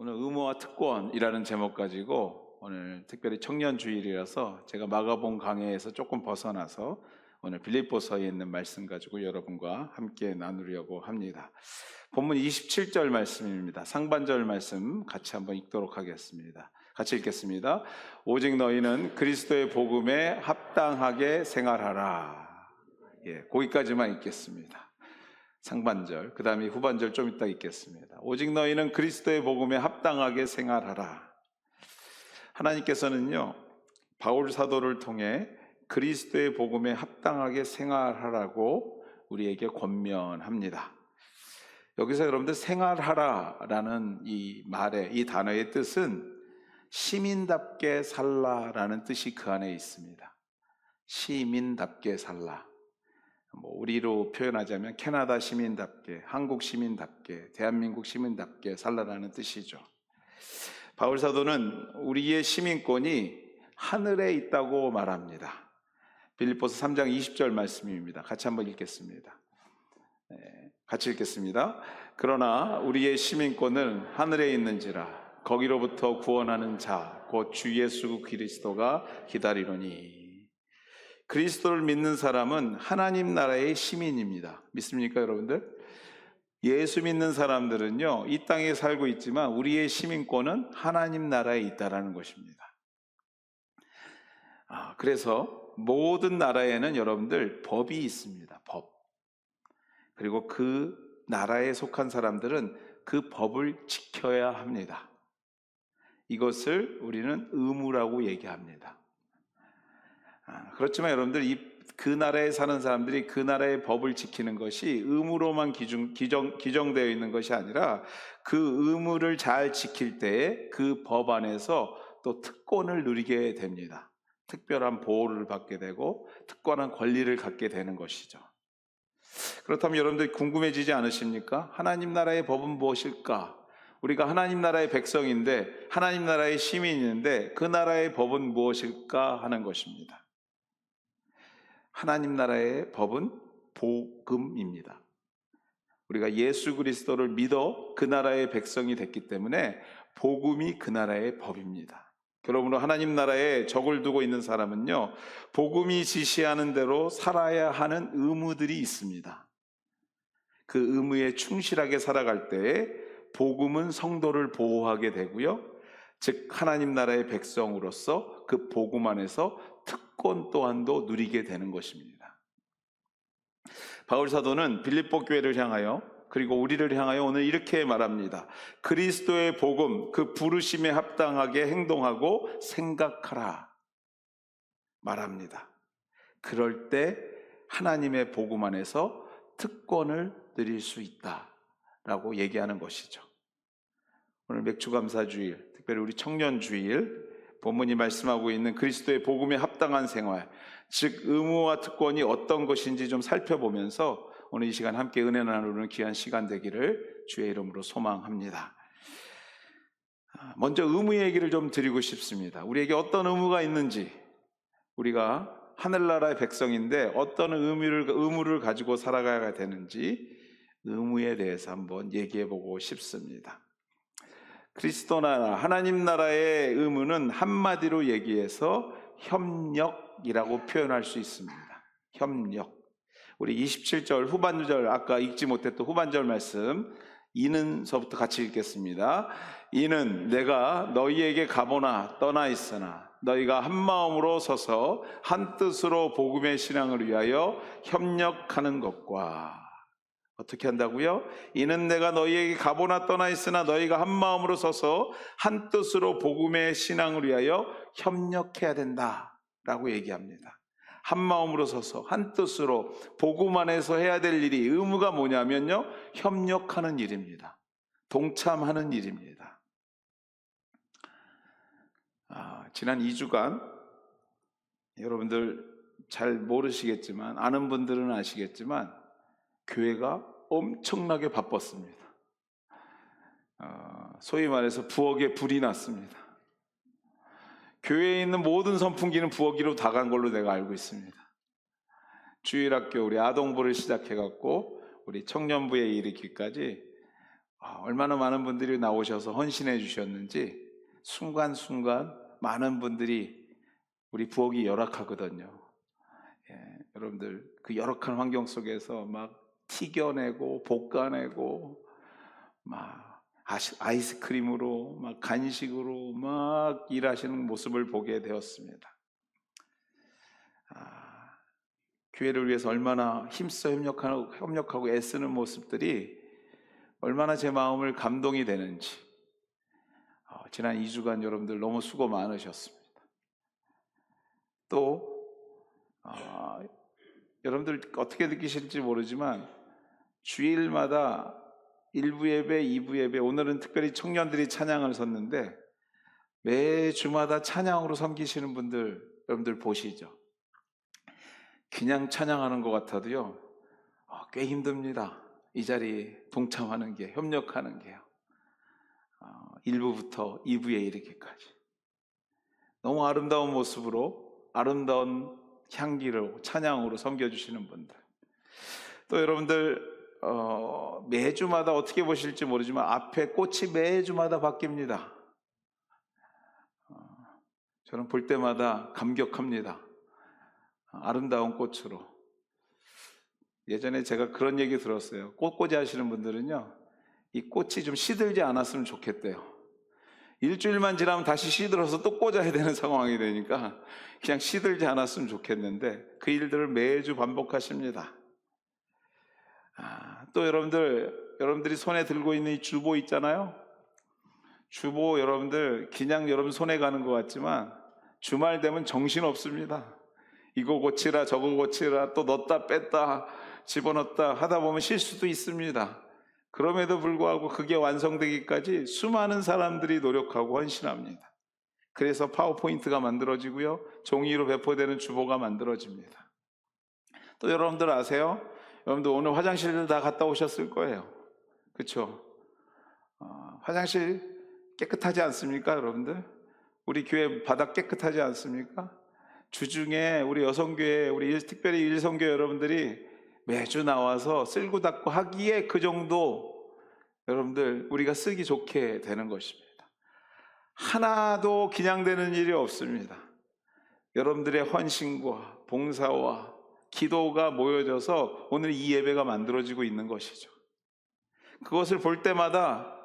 오늘 의무와 특권이라는 제목 가지고 오늘 특별히 청년 주일이라서 제가 마가복 강해에서 조금 벗어나서 오늘 빌립보서에 있는 말씀 가지고 여러분과 함께 나누려고 합니다. 본문 27절 말씀입니다. 상반절 말씀 같이 한번 읽도록 하겠습니다. 같이 읽겠습니다. 오직 너희는 그리스도의 복음에 합당하게 생활하라. 거기까지만 읽겠습니다. 상반절, 그 다음에 후반절 좀 이따 읽겠습니다. 오직 너희는 그리스도의 복음에 합당하게 생활하라. 하나님께서는요, 바울 사도를 통해 그리스도의 복음에 합당하게 생활하라고 우리에게 권면합니다. 여기서 여러분들 생활하라라는 이 말의, 이 단어의 뜻은 시민답게 살라라는 뜻이 그 안에 있습니다. 시민답게 살라. 우리로 표현하자면 캐나다 시민답게, 한국 시민답게, 대한민국 시민답게 살라라는 뜻이죠. 바울 사도는 우리의 시민권이 하늘에 있다고 말합니다. 빌립보서 3장 20절 말씀입니다. 같이 한번 읽겠습니다. 같이 읽겠습니다. 그러나 우리의 시민권은 하늘에 있는지라 거기로부터 구원하는 자, 곧 주 예수 그리스도가 기다리노니. 그리스도를 믿는 사람은 하나님 나라의 시민입니다. 믿습니까, 여러분들? 예수 믿는 사람들은요, 이 땅에 살고 있지만 우리의 시민권은 하나님 나라에 있다라는 것입니다. 그래서 모든 나라에는 여러분들 법이 있습니다. 법. 그리고 그 나라에 속한 사람들은 그 법을 지켜야 합니다. 이것을 우리는 의무라고 얘기합니다. 그렇지만 여러분들 그 나라에 사는 사람들이 그 나라의 법을 지키는 것이 의무로만 규정되어 있는 것이 아니라 그 의무를 잘 지킬 때에 그 법 안에서 또 특권을 누리게 됩니다. 특별한 보호를 받게 되고 특권한 권리를 갖게 되는 것이죠. 그렇다면 여러분들 궁금해지지 않으십니까? 하나님 나라의 법은 무엇일까? 우리가 하나님 나라의 백성인데, 하나님 나라의 시민인데 그 나라의 법은 무엇일까 하는 것입니다. 하나님 나라의 법은 복음입니다. 우리가 예수 그리스도를 믿어 그 나라의 백성이 됐기 때문에 복음이 그 나라의 법입니다. 그러므로 하나님 나라에 적을 두고 있는 사람은요, 복음이 지시하는 대로 살아야 하는 의무들이 있습니다. 그 의무에 충실하게 살아갈 때에 복음은 성도를 보호하게 되고요, 즉 하나님 나라의 백성으로서 그 복음 안에서 특권 또한도 누리게 되는 것입니다. 바울 사도는 빌립보 교회를 향하여, 그리고 우리를 향하여 오늘 이렇게 말합니다. 그리스도의 복음, 그 부르심에 합당하게 행동하고 생각하라 말합니다. 그럴 때 하나님의 복음 안에서 특권을 누릴 수 있다라고 얘기하는 것이죠. 오늘 맥주감사주일, 특별히 우리 청년주일, 본문이 말씀하고 있는 그리스도의 복음에 합당한 생활, 즉 의무와 특권이 어떤 것인지 좀 살펴보면서 오늘 이 시간 함께 은혜 나누는 귀한 시간 되기를 주의 이름으로 소망합니다. 먼저 의무 얘기를 좀 드리고 싶습니다. 우리에게 어떤 의무가 있는지, 우리가 하늘나라의 백성인데 어떤 의무를 가지고 살아가야 되는지 의무에 대해서 한번 얘기해 보고 싶습니다. 그리스도 나라, 하나님 나라의 의무는 한마디로 얘기해서 협력이라고 표현할 수 있습니다. 협력. 우리 27절 후반절, 아까 읽지 못했던 후반절 말씀, 이는서부터 같이 읽겠습니다. 이는 내가 너희에게 가보나 떠나 있으나 너희가 한 마음으로 서서 한 뜻으로 복음의 신앙을 위하여 협력하는 것과, 어떻게 한다고요? 이는 내가 너희에게 가보나 떠나 있으나 너희가 한 마음으로 서서 한 뜻으로 복음의 신앙을 위하여 협력해야 된다라고 얘기합니다. 한 마음으로 서서 한 뜻으로 복음 안에서 해야 될 일이, 의무가 뭐냐면요, 협력하는 일입니다. 동참하는 일입니다. 지난 2주간 여러분들 잘 모르시겠지만, 아는 분들은 아시겠지만 교회가 엄청나게 바빴습니다. 소위 말해서 부엌에 불이 났습니다. 교회에 있는 모든 선풍기는 부엌으로 다 간 걸로 내가 알고 있습니다. 주일학교 우리 아동부를 시작해갖고 우리 청년부에 이르기까지 얼마나 많은 분들이 나오셔서 헌신해 주셨는지 순간순간 많은 분들이 우리 부엌이 열악하거든요. 여러분들 그 열악한 환경 속에서 막 튀겨내고 볶아내고 막 아이스크림으로 막 간식으로 막 일하시는 모습을 보게 되었습니다. 교회를 위해서 얼마나 힘써 협력하고 애쓰는 모습들이 얼마나 제 마음을 감동이 되는지 지난 2주간 여러분들 너무 수고 많으셨습니다. 또 여러분들 어떻게 느끼실지 모르지만 주일마다 1부 예배, 2부 예배, 오늘은 특별히 청년들이 찬양을 섰는데 매주마다 찬양으로 섬기시는 분들 여러분들 보시죠. 그냥 찬양하는 것 같아도요 꽤 힘듭니다. 이 자리에 동참하는 게, 협력하는 게요. 1부부터 2부에 이르기까지 너무 아름다운 모습으로 아름다운 향기로 찬양으로 섬겨주시는 분들, 또 여러분들 매주마다 어떻게 보실지 모르지만 앞에 꽃이 매주마다 바뀝니다. 저는 볼 때마다 감격합니다. 아름다운 꽃으로. 예전에 제가 그런 얘기 들었어요. 꽃꽂이 하시는 분들은요 이 꽃이 좀 시들지 않았으면 좋겠대요. 일주일만 지나면 다시 시들어서 또 꽂아야 되는 상황이 되니까 그냥 시들지 않았으면 좋겠는데 그 일들을 매주 반복하십니다. 또 여러분들이 손에 들고 있는 이 주보 있잖아요. 주보 여러분들 그냥 여러분 손에 가는 것 같지만 주말 되면 정신 없습니다. 이거 고치라 저거 고치라 또 넣었다 뺐다 집어넣었다 하다 보면 실수도 있습니다. 그럼에도 불구하고 그게 완성되기까지 수많은 사람들이 노력하고 헌신합니다. 그래서 파워포인트가 만들어지고요 종이로 배포되는 주보가 만들어집니다. 또 여러분들 아세요? 여러분들 오늘 화장실 다 갔다 오셨을 거예요. 그렇죠? 화장실 깨끗하지 않습니까 여러분들? 우리 교회 바닥 깨끗하지 않습니까? 주중에 우리 여성교회, 특별히 일성교회 여러분들이 매주 나와서 쓸고 닦고 하기에 그 정도 여러분들 우리가 쓰기 좋게 되는 것입니다. 하나도 긴양되는 일이 없습니다. 여러분들의 헌신과 봉사와 기도가 모여져서 오늘 이 예배가 만들어지고 있는 것이죠. 그것을 볼 때마다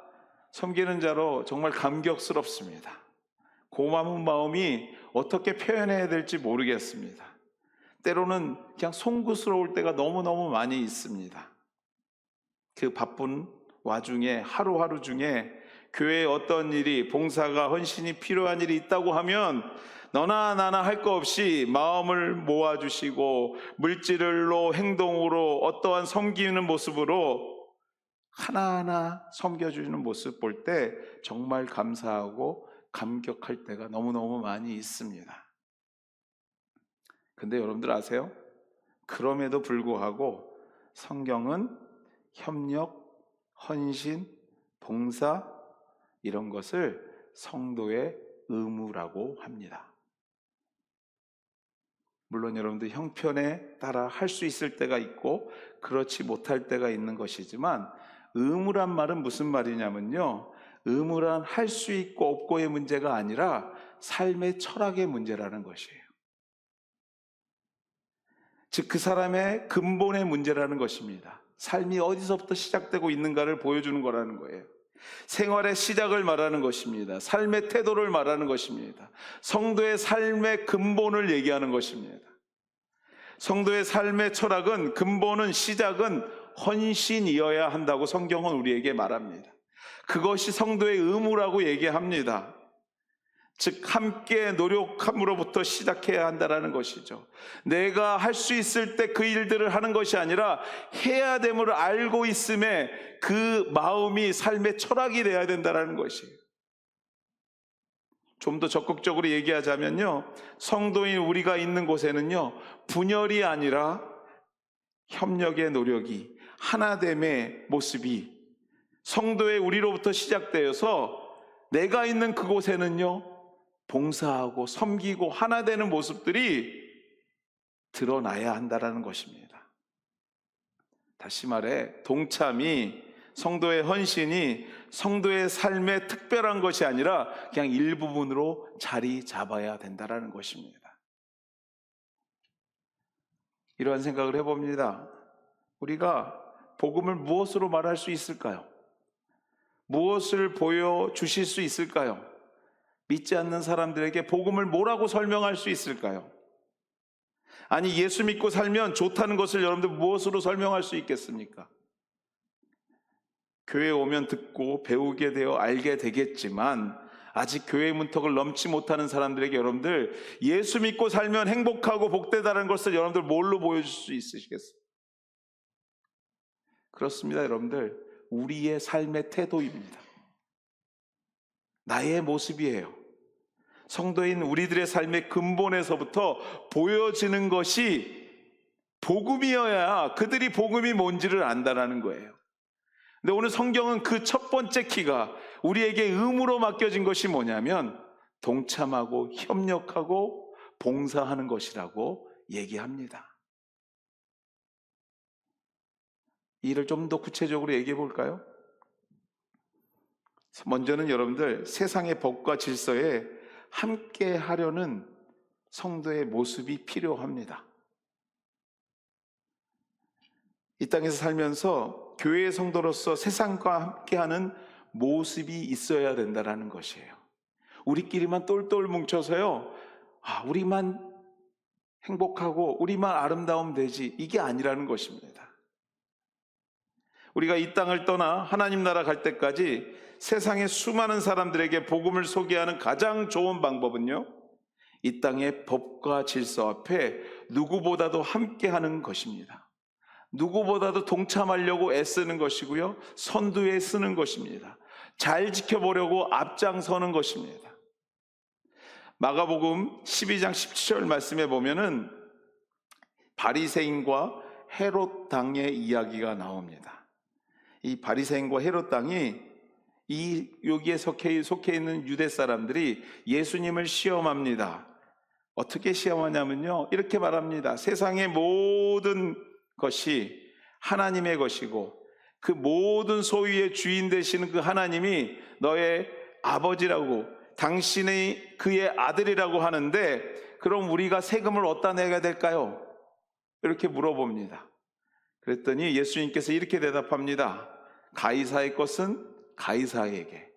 섬기는 자로 정말 감격스럽습니다. 고마운 마음이 어떻게 표현해야 될지 모르겠습니다. 때로는 그냥 송구스러울 때가 너무너무 많이 있습니다. 그 바쁜 와중에 하루하루 중에 교회에 어떤 일이, 봉사가, 헌신이 필요한 일이 있다고 하면 너나 나나 할 거 없이 마음을 모아주시고 물질로, 행동으로, 어떠한 섬기는 모습으로 하나하나 섬겨주시는 모습 볼 때 정말 감사하고 감격할 때가 너무너무 많이 있습니다. 근데 여러분들 아세요? 그럼에도 불구하고 성경은 협력, 헌신, 봉사 이런 것을 성도의 의무라고 합니다. 물론 여러분들 형편에 따라 할 수 있을 때가 있고 그렇지 못할 때가 있는 것이지만 의무란 말은 무슨 말이냐면요, 의무란 할 수 있고 없고의 문제가 아니라 삶의 철학의 문제라는 것이에요. 즉 그 사람의 근본의 문제라는 것입니다. 삶이 어디서부터 시작되고 있는가를 보여주는 거라는 거예요. 생활의 시작을 말하는 것입니다. 삶의 태도를 말하는 것입니다. 성도의 삶의 근본을 얘기하는 것입니다. 성도의 삶의 철학은, 근본은, 시작은 헌신이어야 한다고 성경은 우리에게 말합니다. 그것이 성도의 의무라고 얘기합니다. 즉 함께 노력함으로부터 시작해야 한다는 것이죠. 내가 할 수 있을 때 그 일들을 하는 것이 아니라 해야 됨을 알고 있음에 그 마음이 삶의 철학이 되어야 된다는 것이에요. 좀 더 적극적으로 얘기하자면요, 성도인 우리가 있는 곳에는요, 분열이 아니라 협력의 노력이, 하나됨의 모습이 성도의 우리로부터 시작되어서 내가 있는 그곳에는요, 봉사하고 섬기고 하나 되는 모습들이 드러나야 한다는 것입니다. 다시 말해 동참이 성도의 헌신이 성도의 삶에 특별한 것이 아니라 그냥 일부분으로 자리 잡아야 된다는 것입니다. 이러한 생각을 해봅니다. 우리가 복음을 무엇으로 말할 수 있을까요? 무엇을 보여주실 수 있을까요? 믿지 않는 사람들에게 복음을 뭐라고 설명할 수 있을까요? 아니, 예수 믿고 살면 좋다는 것을 여러분들 무엇으로 설명할 수 있겠습니까? 교회에 오면 듣고 배우게 되어 알게 되겠지만 아직 교회의 문턱을 넘지 못하는 사람들에게 여러분들 예수 믿고 살면 행복하고 복되다는 것을 여러분들 뭘로 보여줄 수 있으시겠어요? 그렇습니다, 여러분들. 우리의 삶의 태도입니다. 나의 모습이에요. 성도인 우리들의 삶의 근본에서부터 보여지는 것이 복음이어야 그들이 복음이 뭔지를 안다라는 거예요. 근데 오늘 성경은 그 첫 번째 키가 우리에게 의무로 맡겨진 것이 뭐냐면 동참하고 협력하고 봉사하는 것이라고 얘기합니다. 이를 좀 더 구체적으로 얘기해 볼까요? 먼저는 여러분들 세상의 법과 질서에 함께 하려는 성도의 모습이 필요합니다. 이 땅에서 살면서 교회의 성도로서 세상과 함께하는 모습이 있어야 된다는 것이에요. 우리끼리만 똘똘 뭉쳐서요, 우리만 행복하고 우리만 아름다우면 되지, 이게 아니라는 것입니다. 우리가 이 땅을 떠나 하나님 나라 갈 때까지 세상의 수많은 사람들에게 복음을 소개하는 가장 좋은 방법은요, 이 땅의 법과 질서 앞에 누구보다도 함께하는 것입니다. 누구보다도 동참하려고 애쓰는 것이고요, 선두에 쓰는 것입니다. 잘 지켜보려고 앞장서는 것입니다. 마가복음 12장 17절 말씀에 보면은 바리새인과 헤롯 당의 이야기가 나옵니다. 이 바리새인과 헤롯 당이 여기에 속해 있는 유대 사람들이 예수님을 시험합니다. 어떻게 시험하냐면요, 이렇게 말합니다. 세상의 모든 것이 하나님의 것이고 그 모든 소유의 주인 되시는 그 하나님이 너의 아버지라고, 당신이 그의 아들이라고 하는데 그럼 우리가 세금을 어디다 내야 될까요? 이렇게 물어봅니다. 그랬더니 예수님께서 이렇게 대답합니다. 가이사의 것은 가이사에게,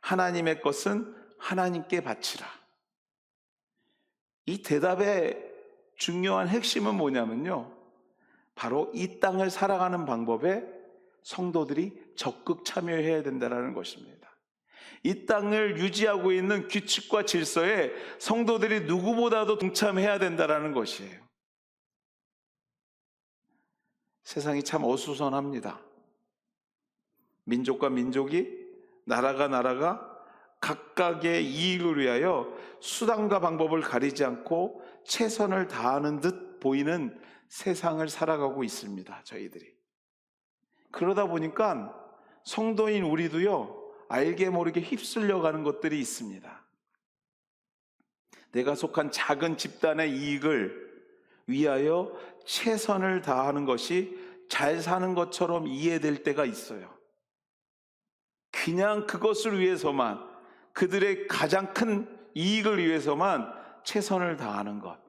하나님의 것은 하나님께 바치라. 이 대답의 중요한 핵심은 뭐냐면요, 바로 이 땅을 살아가는 방법에 성도들이 적극 참여해야 된다는 것입니다. 이 땅을 유지하고 있는 규칙과 질서에 성도들이 누구보다도 동참해야 된다는 것이에요. 세상이 참 어수선합니다. 민족과 민족이, 나라가 각각의 이익을 위하여 수단과 방법을 가리지 않고 최선을 다하는 듯 보이는 세상을 살아가고 있습니다, 저희들이. 그러다 보니까 성도인 우리도요, 알게 모르게 휩쓸려 가는 것들이 있습니다. 내가 속한 작은 집단의 이익을 위하여 최선을 다하는 것이 잘 사는 것처럼 이해될 때가 있어요. 그냥 그것을 위해서만, 그들의 가장 큰 이익을 위해서만 최선을 다하는 것,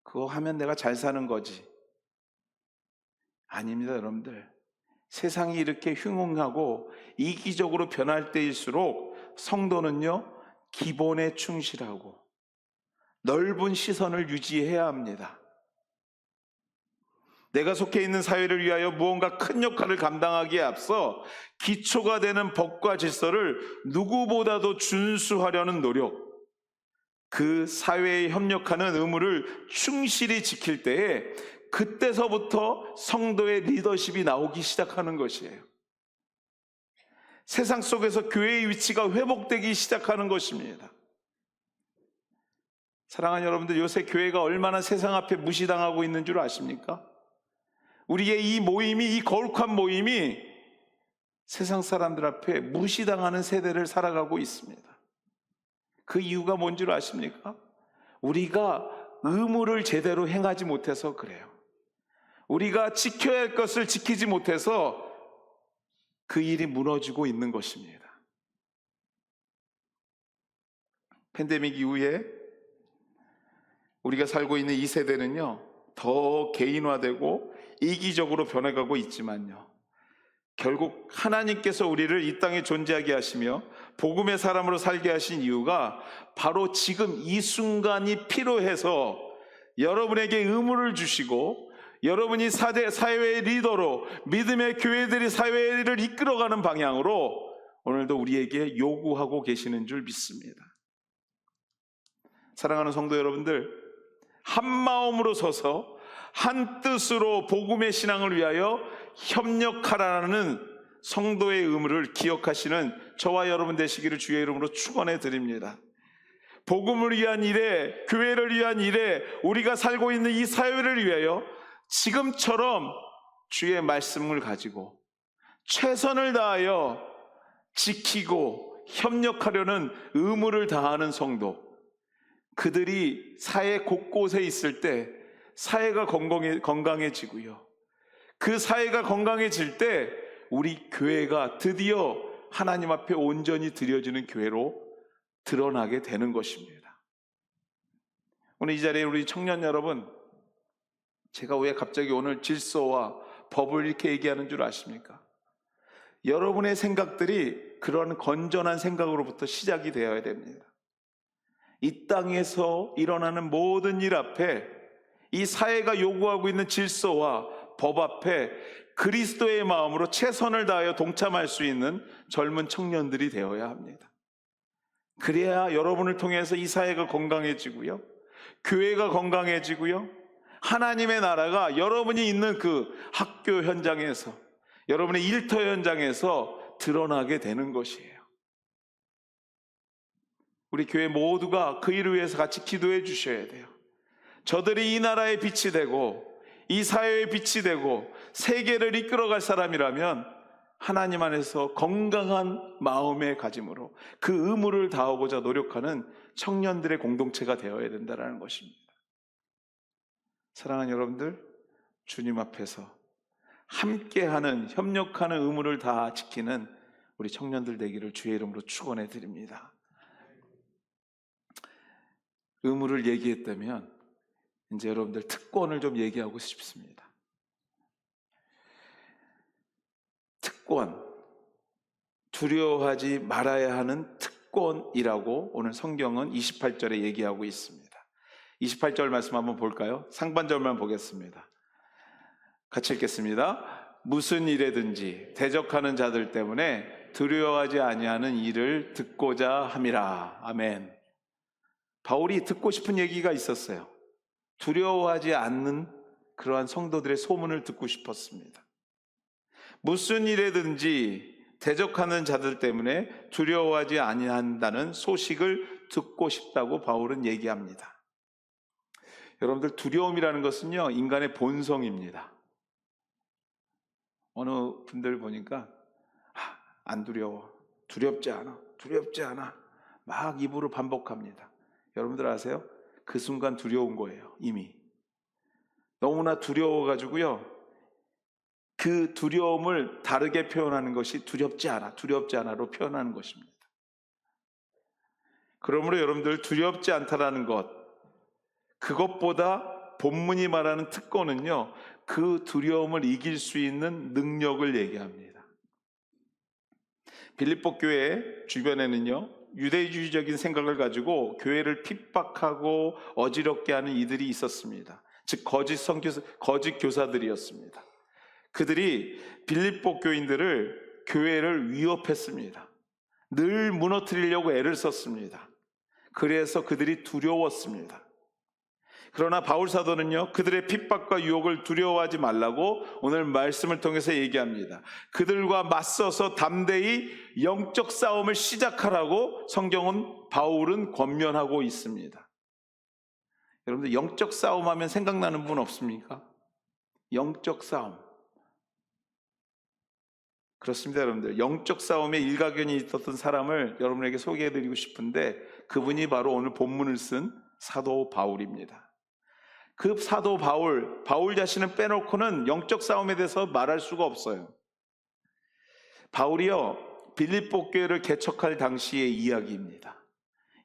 그거 하면 내가 잘 사는 거지. 아닙니다, 여러분들. 세상이 이렇게 흉흉하고 이기적으로 변할 때일수록 성도는요, 기본에 충실하고 넓은 시선을 유지해야 합니다. 내가 속해 있는 사회를 위하여 무언가 큰 역할을 감당하기에 앞서 기초가 되는 법과 질서를 누구보다도 준수하려는 노력, 그 사회에 협력하는 의무를 충실히 지킬 때에 그때서부터 성도의 리더십이 나오기 시작하는 것이에요. 세상 속에서 교회의 위치가 회복되기 시작하는 것입니다. 사랑하는 여러분들, 요새 교회가 얼마나 세상 앞에 무시당하고 있는 줄 아십니까? 우리의 이 모임이, 이 거룩한 모임이 세상 사람들 앞에 무시당하는 세대를 살아가고 있습니다. 그 이유가 뭔 줄 아십니까? 우리가 의무를 제대로 행하지 못해서 그래요. 우리가 지켜야 할 것을 지키지 못해서 그 일이 무너지고 있는 것입니다. 팬데믹 이후에 우리가 살고 있는 이 세대는요, 더 개인화되고 이기적으로 변해가고 있지만요, 결국 하나님께서 우리를 이 땅에 존재하게 하시며 복음의 사람으로 살게 하신 이유가 바로 지금 이 순간이 필요해서 여러분에게 의무를 주시고, 여러분이 사회의 리더로 믿음의 교회들이 사회를 이끌어가는 방향으로 오늘도 우리에게 요구하고 계시는 줄 믿습니다. 사랑하는 성도 여러분들, 한 마음으로 서서 한 뜻으로 복음의 신앙을 위하여 협력하라는 성도의 의무를 기억하시는 저와 여러분 되시기를 주의 이름으로 축원해 드립니다. 복음을 위한 일에, 교회를 위한 일에, 우리가 살고 있는 이 사회를 위하여 지금처럼 주의 말씀을 가지고 최선을 다하여 지키고 협력하려는 의무를 다하는 성도, 그들이 사회 곳곳에 있을 때 사회가 건강해지고요, 그 사회가 건강해질 때 우리 교회가 드디어 하나님 앞에 온전히 드려지는 교회로 드러나게 되는 것입니다. 오늘 이 자리에 우리 청년 여러분, 제가 왜 갑자기 오늘 질서와 법을 이렇게 얘기하는 줄 아십니까? 여러분의 생각들이 그런 건전한 생각으로부터 시작이 되어야 됩니다. 이 땅에서 일어나는 모든 일 앞에, 이 사회가 요구하고 있는 질서와 법 앞에 그리스도의 마음으로 최선을 다하여 동참할 수 있는 젊은 청년들이 되어야 합니다. 그래야 여러분을 통해서 이 사회가 건강해지고요, 교회가 건강해지고요, 하나님의 나라가 여러분이 있는 그 학교 현장에서, 여러분의 일터 현장에서 드러나게 되는 것이에요. 우리 교회 모두가 그 일을 위해서 같이 기도해 주셔야 돼요. 저들이 이 나라의 빛이 되고 이 사회의 빛이 되고 세계를 이끌어갈 사람이라면 하나님 안에서 건강한 마음의 가짐으로 그 의무를 다하고자 노력하는 청년들의 공동체가 되어야 된다는 것입니다. 사랑하는 여러분들, 주님 앞에서 함께하는, 협력하는 의무를 다 지키는 우리 청년들 되기를 주의 이름으로 축원해 드립니다. 의무를 얘기했다면 이제 여러분들 특권을 좀 얘기하고 싶습니다. 특권, 두려워하지 말아야 하는 특권이라고 오늘 성경은 28절에 얘기하고 있습니다. 28절 말씀 한번 볼까요? 상반절만 보겠습니다. 같이 읽겠습니다. 무슨 일에든지 대적하는 자들 때문에 두려워하지 아니하는 일을 듣고자 함이라. 아멘. 바울이 듣고 싶은 얘기가 있었어요. 두려워하지 않는 그러한 성도들의 소문을 듣고 싶었습니다. 무슨 일에든지 대적하는 자들 때문에 두려워하지 아니한다는 소식을 듣고 싶다고 바울은 얘기합니다. 여러분들, 두려움이라는 것은요, 인간의 본성입니다. 어느 분들 보니까 안 두려워, 두렵지 않아, 두렵지 않아 막 입으로 반복합니다. 여러분들 아세요? 그 순간 두려운 거예요. 이미 너무나 두려워가지고요, 그 두려움을 다르게 표현하는 것이 두렵지 않아, 두렵지 않아로 표현하는 것입니다. 그러므로 여러분들, 두렵지 않다라는 것, 그것보다 본문이 말하는 특권은요, 그 두려움을 이길 수 있는 능력을 얘기합니다. 빌립보 교회 주변에는요, 유대주의적인 생각을 가지고 교회를 핍박하고 어지럽게 하는 이들이 있었습니다. 즉 거짓 교사들이었습니다. 그들이 빌립보 교인들을, 교회를 위협했습니다. 늘 무너뜨리려고 애를 썼습니다. 그래서 그들이 두려웠습니다. 그러나 바울 사도는요, 그들의 핍박과 유혹을 두려워하지 말라고 오늘 말씀을 통해서 얘기합니다. 그들과 맞서서 담대히 영적 싸움을 시작하라고 성경은, 바울은 권면하고 있습니다. 여러분들, 영적 싸움 하면 생각나는 분 없습니까? 영적 싸움. 그렇습니다. 여러분들, 영적 싸움에 일가견이 있었던 사람을 여러분에게 소개해드리고 싶은데, 그분이 바로 오늘 본문을 쓴 사도 바울입니다. 그 사도 바울 자신은 빼놓고는 영적 싸움에 대해서 말할 수가 없어요. 바울이요, 빌립보 교회를 개척할 당시의 이야기입니다.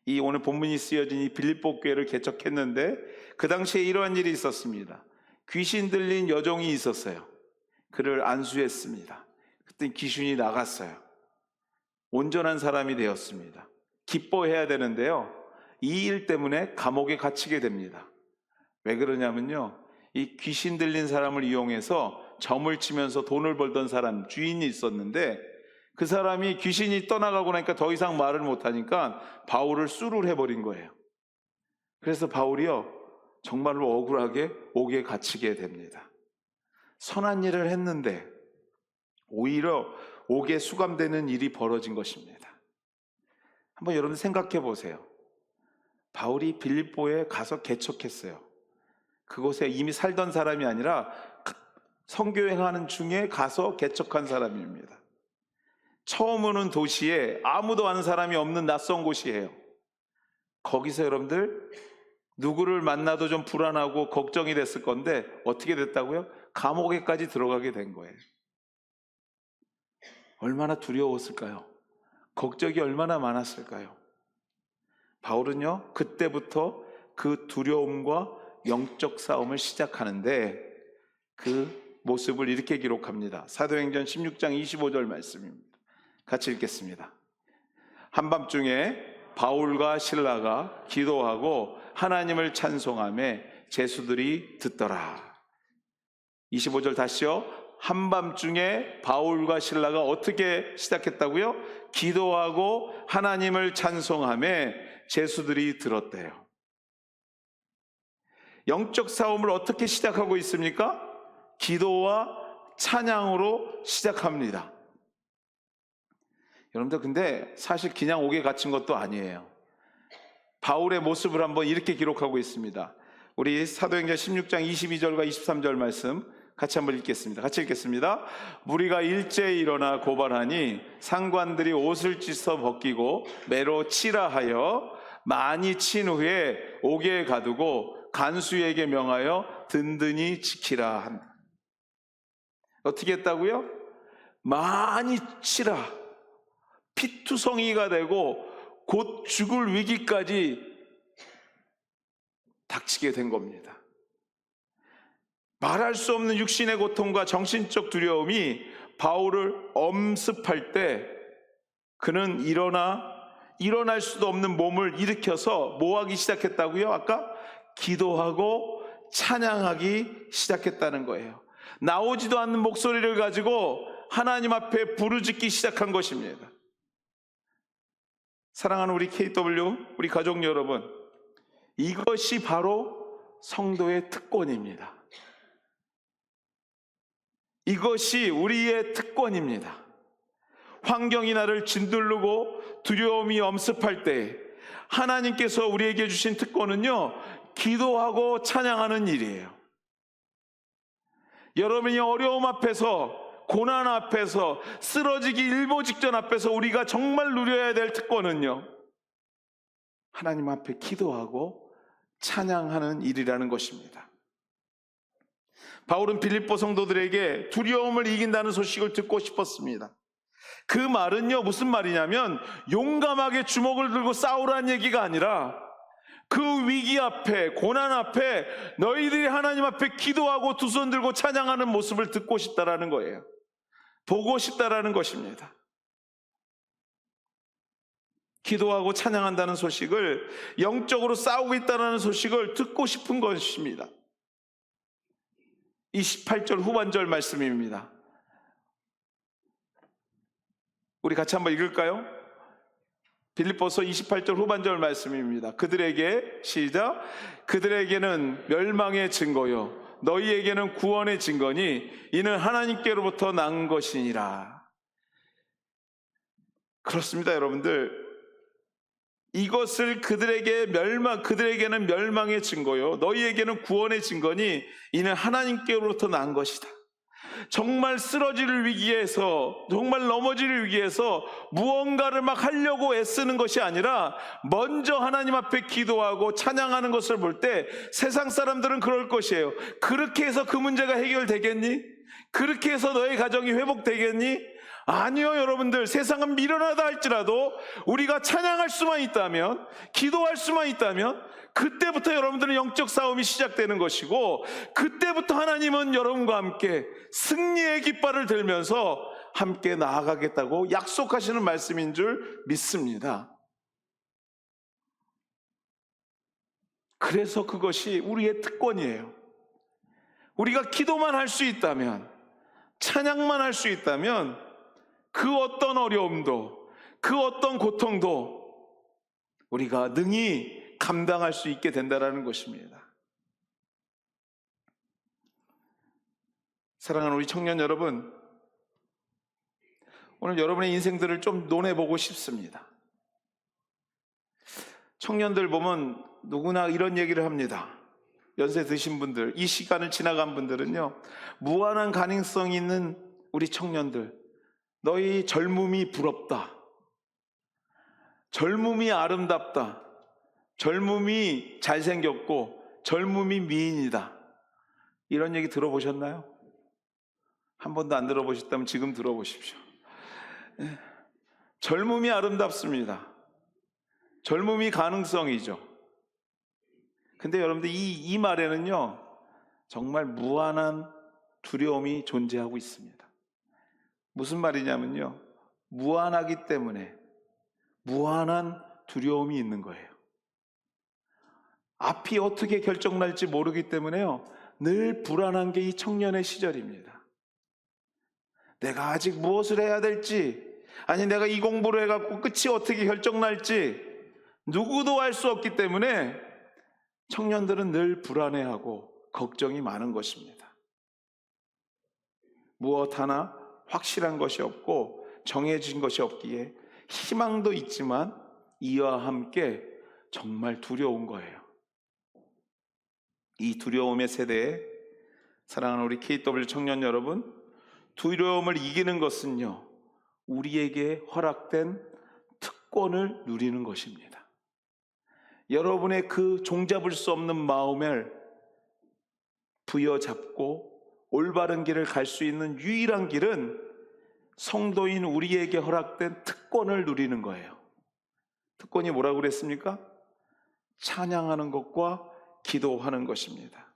이 오늘 본문이 쓰여진 이 빌립보 교회를 개척했는데 그 당시에 이러한 일이 있었습니다. 귀신 들린 여종이 있었어요. 그를 안수했습니다. 그때 귀신이 나갔어요. 온전한 사람이 되었습니다. 기뻐해야 되는데요, 이 일 때문에 감옥에 갇히게 됩니다. 왜 그러냐면요, 이 귀신 들린 사람을 이용해서 점을 치면서 돈을 벌던 사람, 주인이 있었는데 그 사람이 귀신이 떠나가고 나니까 더 이상 말을 못하니까 바울을 수를 해버린 거예요. 그래서 바울이요, 정말로 억울하게 옥에 갇히게 됩니다. 선한 일을 했는데 오히려 옥에 수감되는 일이 벌어진 것입니다. 한번 여러분 생각해 보세요. 바울이 빌립보에 가서 개척했어요. 그곳에 이미 살던 사람이 아니라 선교행하는 중에 가서 개척한 사람입니다. 처음 오는 도시에 아무도 아는 사람이 없는 낯선 곳이에요. 거기서 여러분들 누구를 만나도 좀 불안하고 걱정이 됐을 건데 어떻게 됐다고요? 감옥에까지 들어가게 된 거예요. 얼마나 두려웠을까요? 걱정이 얼마나 많았을까요? 바울은요, 그때부터 그 두려움과 영적 싸움을 시작하는데 그 모습을 이렇게 기록합니다. 사도행전 16장 25절 말씀입니다. 같이 읽겠습니다. 한밤중에 바울과 실라가 기도하고 하나님을 찬송하며 제수들이 듣더라. 25절 다시요. 한밤중에 바울과 실라가 어떻게 시작했다고요? 기도하고 하나님을 찬송하며 제수들이 들었대요. 영적 싸움을 어떻게 시작하고 있습니까? 기도와 찬양으로 시작합니다. 여러분들, 근데 사실 그냥 옥에 갇힌 것도 아니에요. 바울의 모습을 한번 이렇게 기록하고 있습니다. 우리 사도행전 16장 22절과 23절 말씀 같이 한번 읽겠습니다. 같이 읽겠습니다. 무리가 일제히 일어나 고발하니 상관들이 옷을 찢어 벗기고 매로 치라 하여 많이 친 후에 옥에 가두고 간수에게 명하여 든든히 지키라 한다. 어떻게 했다고요? 많이 치라. 피투성이가 되고 곧 죽을 위기까지 닥치게 된 겁니다. 말할 수 없는 육신의 고통과 정신적 두려움이 바울을 엄습할 때 그는 일어날 수도 없는 몸을 일으켜서 뭐 하기 시작했다고요? 아까 기도하고 찬양하기 시작했다는 거예요. 나오지도 않는 목소리를 가지고 하나님 앞에 부르짖기 시작한 것입니다. 사랑하는 우리 KW, 우리 가족 여러분, 이것이 바로 성도의 특권입니다. 이것이 우리의 특권입니다. 환경이 나를 짓누르고 두려움이 엄습할 때 하나님께서 우리에게 주신 특권은요, 기도하고 찬양하는 일이에요. 여러분이 어려움 앞에서, 고난 앞에서, 쓰러지기 일보 직전 앞에서 우리가 정말 누려야 될 특권은요, 하나님 앞에 기도하고 찬양하는 일이라는 것입니다. 바울은 빌립보 성도들에게 두려움을 이긴다는 소식을 듣고 싶었습니다. 그 말은요, 무슨 말이냐면 용감하게 주먹을 들고 싸우라는 얘기가 아니라 그 위기 앞에, 고난 앞에 너희들이 하나님 앞에 기도하고 두 손 들고 찬양하는 모습을 듣고 싶다라는 거예요. 보고 싶다라는 것입니다. 기도하고 찬양한다는 소식을, 영적으로 싸우고 있다는 소식을 듣고 싶은 것입니다. 28절 후반절 말씀입니다. 우리 같이 한번 읽을까요? 빌립보서 28절 후반절 말씀입니다. 그들에게, 시작, 그들에게는 멸망의 증거요 너희에게는 구원의 증거니 이는 하나님께로부터 난 것이니라. 그렇습니다, 여러분들. 이것을 그들에게는 멸망의 증거요 너희에게는 구원의 증거니 이는 하나님께로부터 난 것이다. 정말 쓰러질 위기에서, 정말 넘어질 위기에서 무언가를 막 하려고 애쓰는 것이 아니라 먼저 하나님 앞에 기도하고 찬양하는 것을 볼 때 세상 사람들은 그럴 것이에요. 그렇게 해서 그 문제가 해결되겠니? 그렇게 해서 너의 가정이 회복되겠니? 아니요, 여러분들, 세상은 미련하다 할지라도 우리가 찬양할 수만 있다면, 기도할 수만 있다면 그때부터 여러분들은 영적 싸움이 시작되는 것이고, 그때부터 하나님은 여러분과 함께 승리의 깃발을 들면서 함께 나아가겠다고 약속하시는 말씀인 줄 믿습니다. 그래서 그것이 우리의 특권이에요. 우리가 기도만 할 수 있다면, 찬양만 할 수 있다면 그 어떤 어려움도, 그 어떤 고통도 우리가 능히 감당할 수 있게 된다는 것입니다. 사랑하는 우리 청년 여러분, 오늘 여러분의 인생들을 좀 논해보고 싶습니다. 청년들 보면 누구나 이런 얘기를 합니다. 연세 드신 분들, 이 시간을 지나간 분들은요, 무한한 가능성이 있는 우리 청년들, 너희 젊음이 부럽다, 젊음이 아름답다, 젊음이 잘생겼고 젊음이 미인이다, 이런 얘기 들어보셨나요? 한 번도 안 들어보셨다면 지금 들어보십시오. 젊음이 아름답습니다. 젊음이 가능성이죠. 근데 여러분들 이 말에는요, 정말 무한한 두려움이 존재하고 있습니다. 무슨 말이냐면요, 무한하기 때문에 무한한 두려움이 있는 거예요. 앞이 어떻게 결정날지 모르기 때문에요, 늘 불안한 게 이 청년의 시절입니다. 내가 아직 무엇을 해야 될지, 아니 내가 이 공부를 해갖고 끝이 어떻게 결정날지 누구도 알 수 없기 때문에 청년들은 늘 불안해하고 걱정이 많은 것입니다. 무엇 하나 확실한 것이 없고 정해진 것이 없기에 희망도 있지만 이와 함께 정말 두려운 거예요. 이 두려움의 세대에 사랑하는 우리 KW 청년 여러분, 두려움을 이기는 것은요, 우리에게 허락된 특권을 누리는 것입니다. 여러분의 그 종잡을 수 없는 마음을 부여잡고 올바른 길을 갈 수 있는 유일한 길은 성도인 우리에게 허락된 특권을 누리는 거예요. 특권이 뭐라고 그랬습니까? 찬양하는 것과 기도하는 것입니다.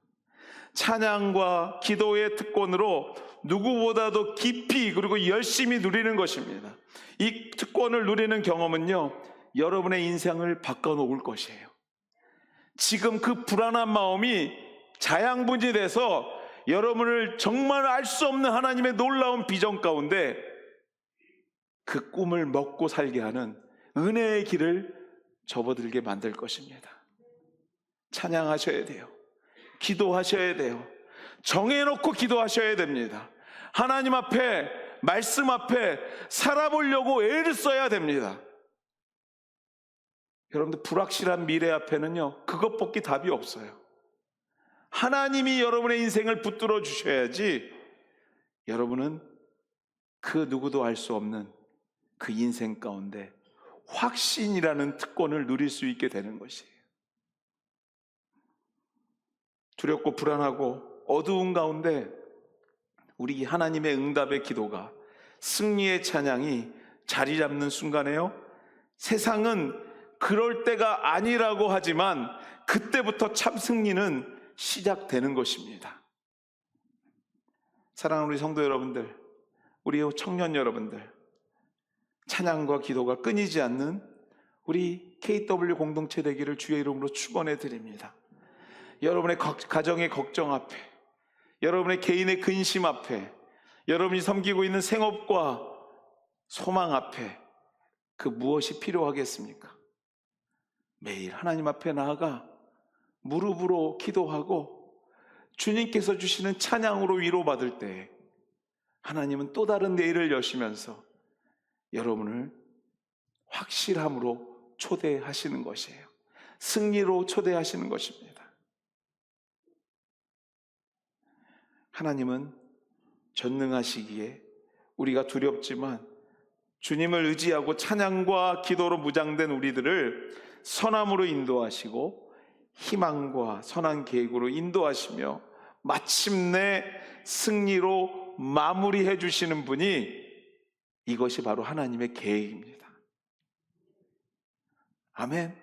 찬양과 기도의 특권으로 누구보다도 깊이 그리고 열심히 누리는 것입니다. 이 특권을 누리는 경험은요, 여러분의 인생을 바꿔놓을 것이에요. 지금 그 불안한 마음이 자양분이 돼서 여러분을 정말 알 수 없는 하나님의 놀라운 비전 가운데 그 꿈을 먹고 살게 하는 은혜의 길을 접어들게 만들 것입니다. 찬양하셔야 돼요. 기도하셔야 돼요. 정해놓고 기도하셔야 됩니다. 하나님 앞에, 말씀 앞에 살아보려고 애를 써야 됩니다. 여러분들, 불확실한 미래 앞에는요, 그것밖에 답이 없어요. 하나님이 여러분의 인생을 붙들어 주셔야지 여러분은 그 누구도 알 수 없는 그 인생 가운데 확신이라는 특권을 누릴 수 있게 되는 것이에요. 두렵고 불안하고 어두운 가운데 우리 하나님의 응답의 기도가, 승리의 찬양이 자리 잡는 순간에요, 세상은 그럴 때가 아니라고 하지만 그때부터 참 승리는 시작되는 것입니다. 사랑하는 우리 성도 여러분들, 우리 청년 여러분들, 찬양과 기도가 끊이지 않는 우리 KW 공동체 되기를 주의 이름으로 축원해 드립니다. 여러분의 가정의 걱정 앞에, 여러분의 개인의 근심 앞에, 여러분이 섬기고 있는 생업과 소망 앞에 그 무엇이 필요하겠습니까? 매일 하나님 앞에 나아가 무릎으로 기도하고 주님께서 주시는 찬양으로 위로받을 때 하나님은 또 다른 내일을 여시면서 여러분을 확실함으로 초대하시는 것이에요. 승리로 초대하시는 것입니다. 하나님은 전능하시기에 우리가 두렵지만 주님을 의지하고 찬양과 기도로 무장된 우리들을 선함으로 인도하시고 희망과 선한 계획으로 인도하시며 마침내 승리로 마무리해 주시는 분이 이것이 바로 하나님의 계획입니다. 아멘.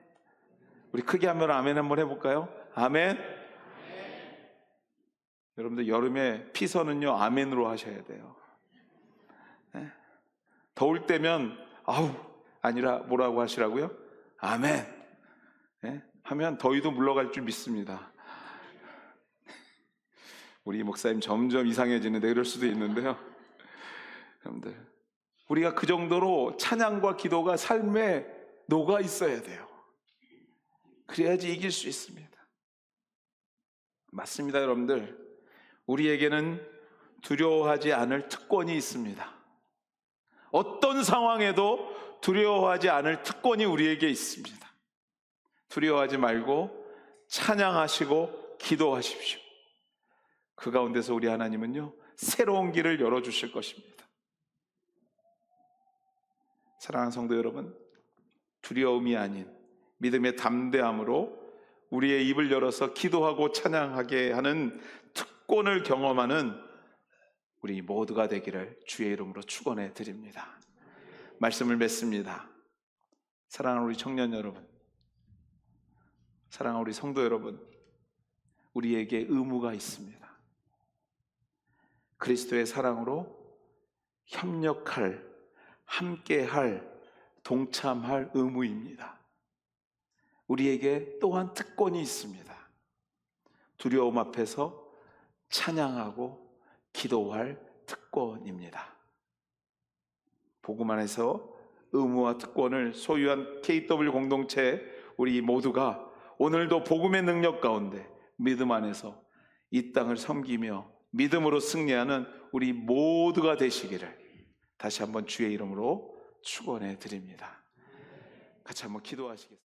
우리 크게 한번 아멘 한번 해볼까요? 아멘. 여러분들 여름에 피서는요 아멘으로 하셔야 돼요. 네? 더울 때면 아우 아니라 뭐라고 하시라고요? 아멘. 네? 하면 더위도 물러갈 줄 믿습니다. 우리 목사님 점점 이상해지는데 그럴 수도 있는데요. 여러분들 우리가 그 정도로 찬양과 기도가 삶에 녹아 있어야 돼요. 그래야지 이길 수 있습니다. 맞습니다, 여러분들. 우리에게는 두려워하지 않을 특권이 있습니다. 어떤 상황에도 두려워하지 않을 특권이 우리에게 있습니다. 두려워하지 말고 찬양하시고 기도하십시오. 그 가운데서 우리 하나님은요 새로운 길을 열어주실 것입니다. 사랑하는 성도 여러분, 두려움이 아닌 믿음의 담대함으로 우리의 입을 열어서 기도하고 찬양하게 하는 특권을 경험하는 우리 모두가 되기를 주의 이름으로 축원해 드립니다. 말씀을 맺습니다. 사랑하는 우리 청년 여러분, 사랑하는 우리 성도 여러분, 우리에게 의무가 있습니다. 그리스도의 사랑으로 협력할, 함께할, 동참할 의무입니다. 우리에게 또한 특권이 있습니다. 두려움 앞에서 찬양하고 기도할 특권입니다. 복음 안에서 의무와 특권을 소유한 KW 공동체 우리 모두가 오늘도 복음의 능력 가운데 믿음 안에서 이 땅을 섬기며 믿음으로 승리하는 우리 모두가 되시기를 다시 한번 주의 이름으로 축원해 드립니다. 같이 한번 기도하시겠습니다.